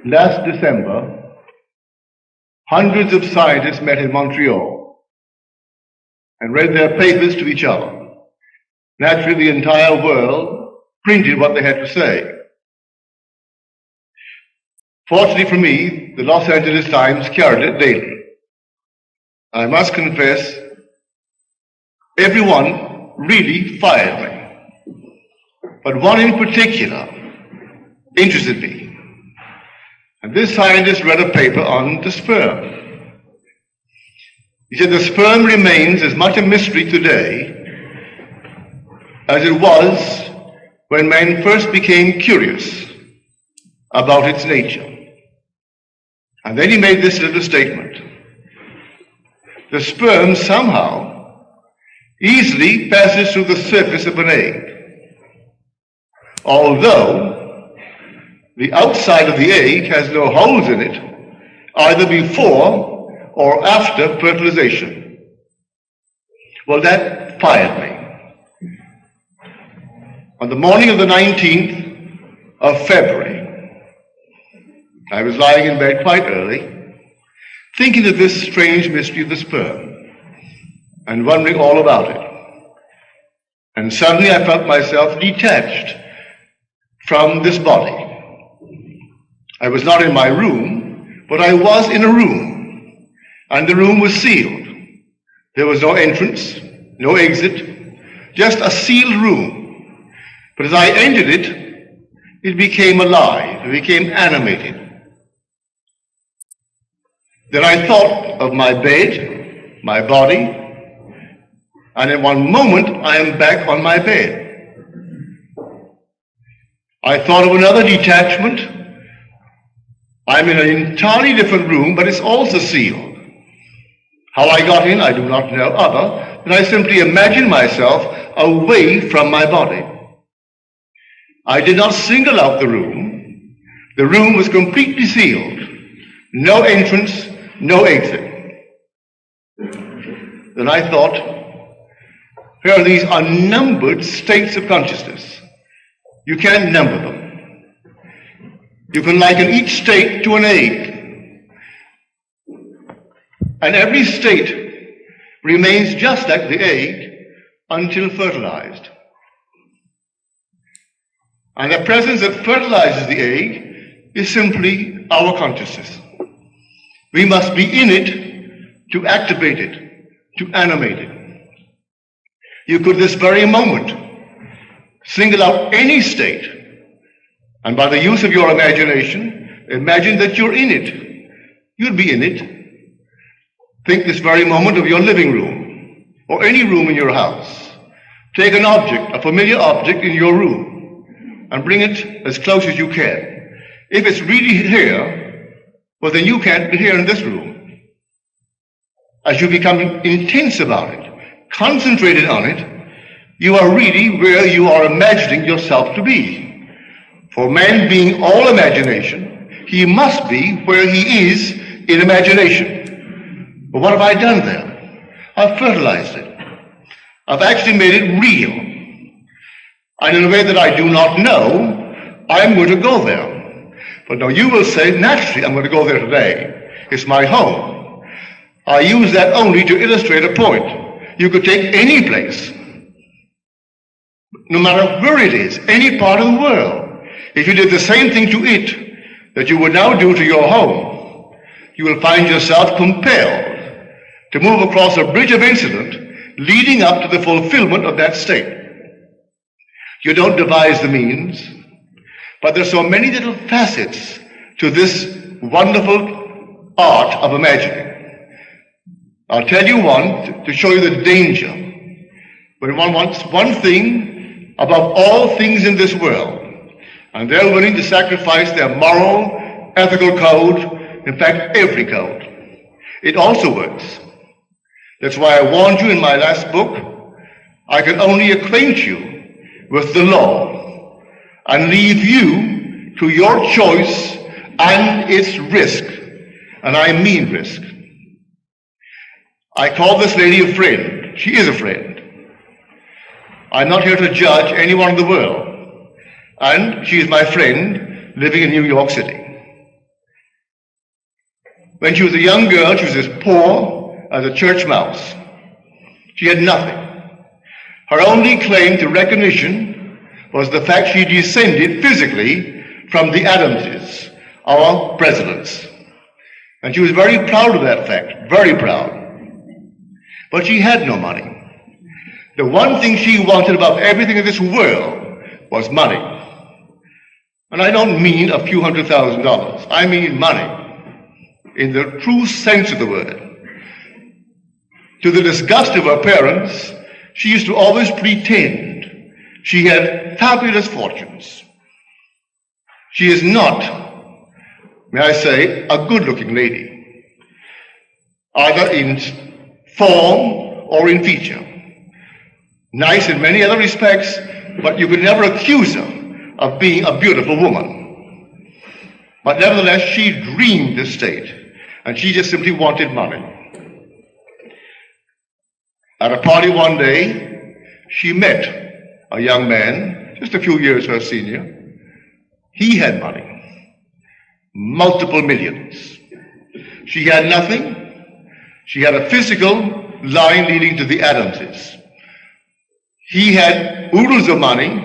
Last December, hundreds of scientists met in Montreal and read their papers to each other. Naturally, the entire world printed what they had to say. Fortunately for me, the Los Angeles Times carried it daily. I must confess, everyone really fired me. But one in particular interested me. And this scientist read a paper on the sperm. He said the sperm remains as much a mystery today as it was when man first became curious about its nature. And then he made this little statement. The sperm somehow easily passes through the surface of an egg, although the outside of the egg has no holes in it, either before or after fertilization. Well, that fired me. On the morning of the 19th of February, I was lying in bed quite early, thinking of this strange mystery of the sperm and wondering all about it. And suddenly I felt myself detached from this body. I was not in my room, but I was in a room, and the room was sealed. There was no entrance, no exit, just a sealed room. But as I entered it, it became alive, it became animated. Then I thought of my bed, my body, and in one moment I am back on my bed. I thought of another detachment. I'm in an entirely different room, but it's also sealed. How I got in, I do not know, other than I simply imagined myself away from my body. I did not single out the room. The room was completely sealed. No entrance, no exit. Then I thought, here are these unnumbered states of consciousness. You can't number them. You can liken each state to an egg. And every state remains just like the egg until fertilized. And the presence that fertilizes the egg is simply our consciousness. We must be in it to activate it, to animate it. You could this very moment single out any state, and by the use of your imagination, imagine that you're in it. You'll be in it. Think this very moment of your living room, or any room in your house. Take an object, a familiar object in your room, and bring it as close as you can. If it's really here, well then you can't be here in this room. As you become intense about it, concentrated on it, you are really where you are imagining yourself to be. For man being all imagination, he must be where he is in imagination. But what have I done there? I've fertilized it. I've actually made it real. And in a way that I do not know, I'm going to go there. But now you will say, naturally, I'm going to go there today. It's my home. I use that only to illustrate a point. You could take any place, no matter where it is, any part of the world. If you did the same thing to it that you would now do to your home, you will find yourself compelled to move across a bridge of incident leading up to the fulfillment of that state. You don't devise the means, but there's so many little facets to this wonderful art of imagining. I'll tell you one to show you the danger. When one wants one thing above all things in this world, and they're willing to sacrifice their moral, ethical code, in fact, every code. It also works. That's why I warned you in my last book, I can only acquaint you with the law and leave you to your choice and its risk. And I mean risk. I call this lady a friend. She is a friend. I'm not here to judge anyone in the world. And she is my friend living in New York City. When she was a young girl, she was as poor as a church mouse. She had nothing. Her only claim to recognition was the fact she descended physically from the Adamses, our presidents. And she was very proud of that fact, very proud. But she had no money. The one thing she wanted above everything in this world was money. And I don't mean a few $100,000. I mean money, in the true sense of the word. To the disgust of her parents, she used to always pretend she had fabulous fortunes. She is not, may I say, a good-looking lady, either in form or in feature. Nice in many other respects, but you could never accuse her of being a beautiful woman. But nevertheless, she dreamed this state, and she just simply wanted money. At a party one day, she met a young man, just a few years her senior. He had money, multiple millions. She had nothing. She had a physical line leading to the Adamses. He had oodles of money.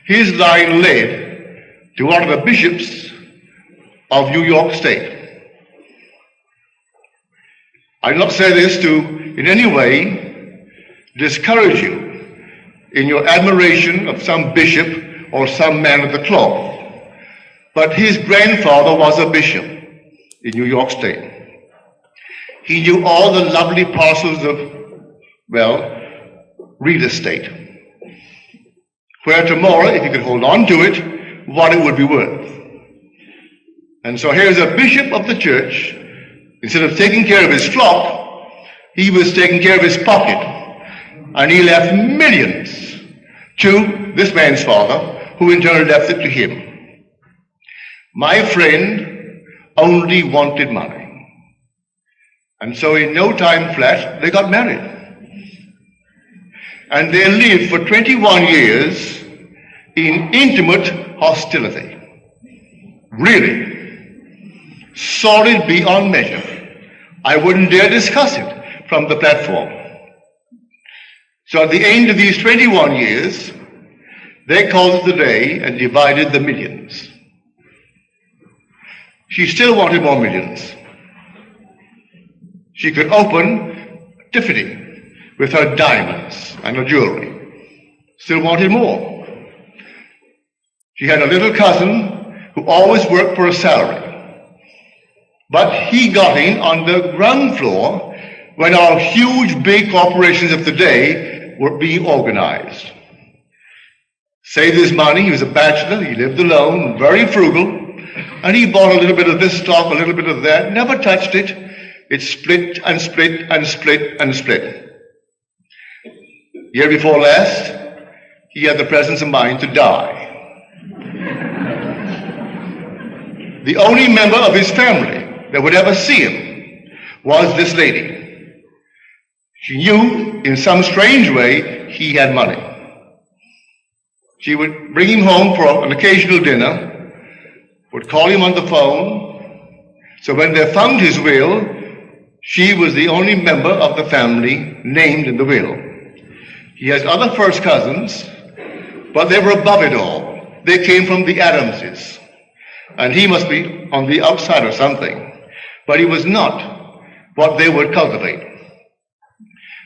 His line led to one of the bishops of New York State. I do not say this to in any way discourage you in your admiration of some bishop or some man of the cloth, but his grandfather was a bishop in New York State. He knew all the lovely parcels of, well, real estate, where tomorrow, if he could hold on to it, what it would be worth. And so here's a bishop of the church. Instead of taking care of his flock, he was taking care of his pocket, and he left millions to this man's father, who in turn left it to him. My friend only wanted money. And so in no time flat, they got married. And they lived for 21 years in intimate hostility. Really. Solid beyond measure. I wouldn't dare discuss it from the platform. So at the end of these 21 years, they called it the day and divided the millions. She still wanted more millions. She could open Tiffany with her diamonds and her jewelry. Still wanted more. She had a little cousin who always worked for a salary. But he got in on the ground floor when our huge big corporations of the day were being organized. Saved his money. He was a bachelor. He lived alone, very frugal. And he bought a little bit of this stock, a little bit of that, never touched it. It split and split and split and split. Year before last, he had the presence of mind to die. The only member of his family that would ever see him was this lady. She knew in some strange way he had money. She would bring him home for an occasional dinner, would call him on the phone. So when they found his will, she was the only member of the family named in the will. He has other first cousins, but they were above it all. They came from the Adamses, and he must be on the outside or something. But he was not what they would cultivate.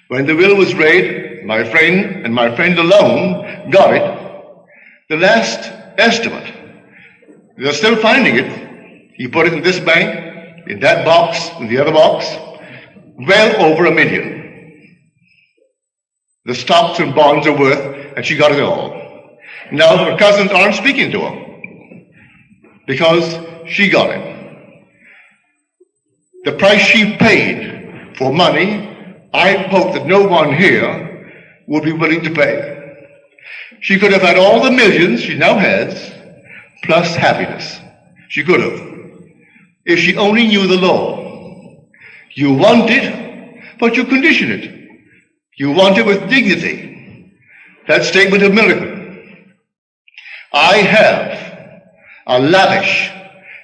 When the will was read, my friend and my friend alone got it. The last estimate, they're still finding it. He put it in this bank, in that box, in the other box, well over $1 million. The stocks and bonds are worth, and she got it all. Now her cousins aren't speaking to her because she got it. The price she paid for money, I hope that no one here would be willing to pay. She could have had all the millions she now has, plus happiness. She could have, if she only knew the law. You want it, but you condition it. You want it with dignity. That statement of Millikan. I have a lavish,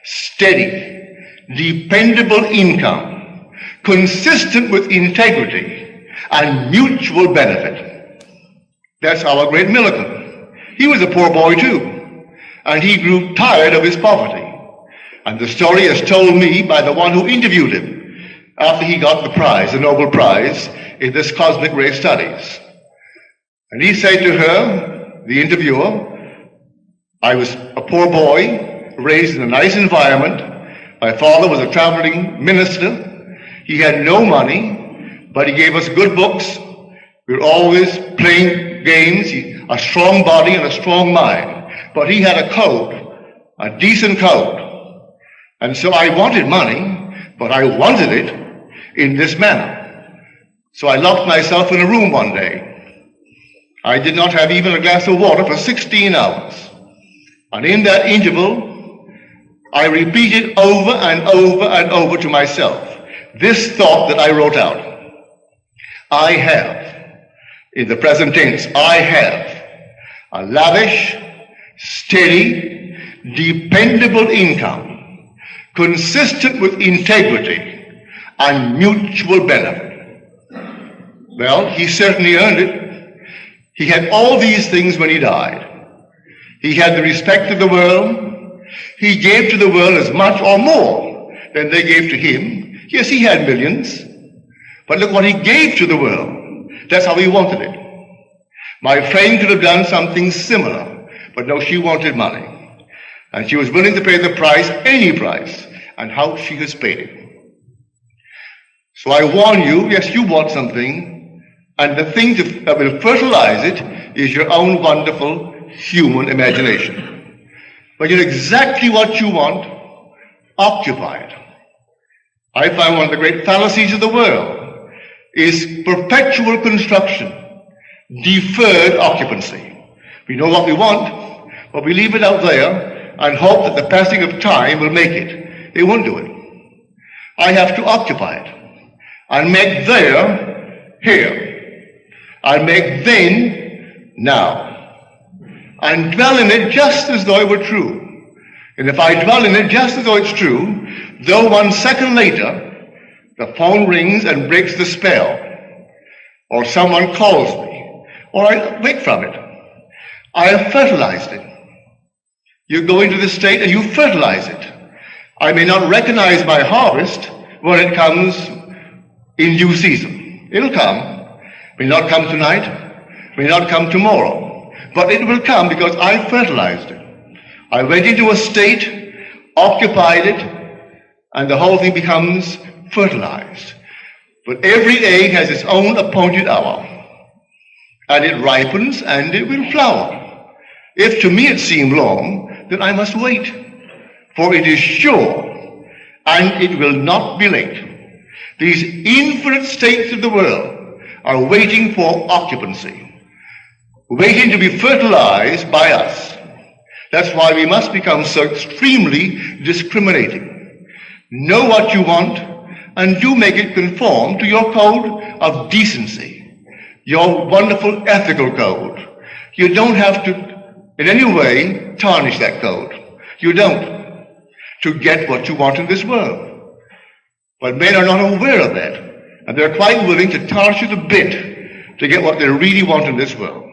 steady, dependable income, consistent with integrity and mutual benefit. That's our great Millikan. He was a poor boy too, and he grew tired of his poverty. And the story is told me by the one who interviewed him after he got the prize, the Nobel Prize, in this cosmic ray studies. And he said to her, the interviewer, I was a poor boy, raised in a nice environment. My father was a traveling minister. He had no money, but he gave us good books. We were always playing games, a strong body and a strong mind. But he had a coat, a decent coat. And so I wanted money, but I wanted it in this manner. So I locked myself in a room one day. I did not have even a glass of water for 16 hours. And in that interval, I repeated over and over and over to myself this thought that I wrote out. I have, in the present tense, I have a lavish, steady, dependable income, consistent with integrity and mutual benefit. Well, he certainly earned it. He had all these things when he died. He had the respect of the world. He gave to the world as much or more than they gave to him. Yes, he had millions. But look what he gave to the world. That's how he wanted it. My friend could have done something similar, but no, she wanted money. And she was willing to pay the price, any price, and how she has paid it. So I warn you, yes, you want something, and the thing that will fertilize it is your own wonderful human imagination. When you know exactly what you want, occupy it. I find one of the great fallacies of the world is perpetual construction, deferred occupancy. We know what we want, but we leave it out there and hope that the passing of time will make it. It won't do it. I have to occupy it and make there here. I make then now, and dwell in it just as though it were true. And if I dwell in it just as though it's true, though 1 second later the phone rings and breaks the spell, or someone calls me, or I wake from it, I have fertilized it. You go into the state and you fertilize it. I may not recognize my harvest when it comes in due season. It'll come. May not come tonight, may not come tomorrow, but it will come because I fertilized it. I went into a state, occupied it, and the whole thing becomes fertilized. But every egg has its own appointed hour, and it ripens and it will flower. If to me it seem long, then I must wait, for it is sure, and it will not be late. These infinite states of the world are waiting for occupancy, waiting to be fertilized by us. That's why we must become so extremely discriminating. Know what you want and do make it conform to your code of decency, your wonderful ethical code. You don't have to in any way tarnish that code. You don't, to get what you want in this world. But men are not aware of that. And they're quite willing to tarnish it a bit to get what they really want in this world.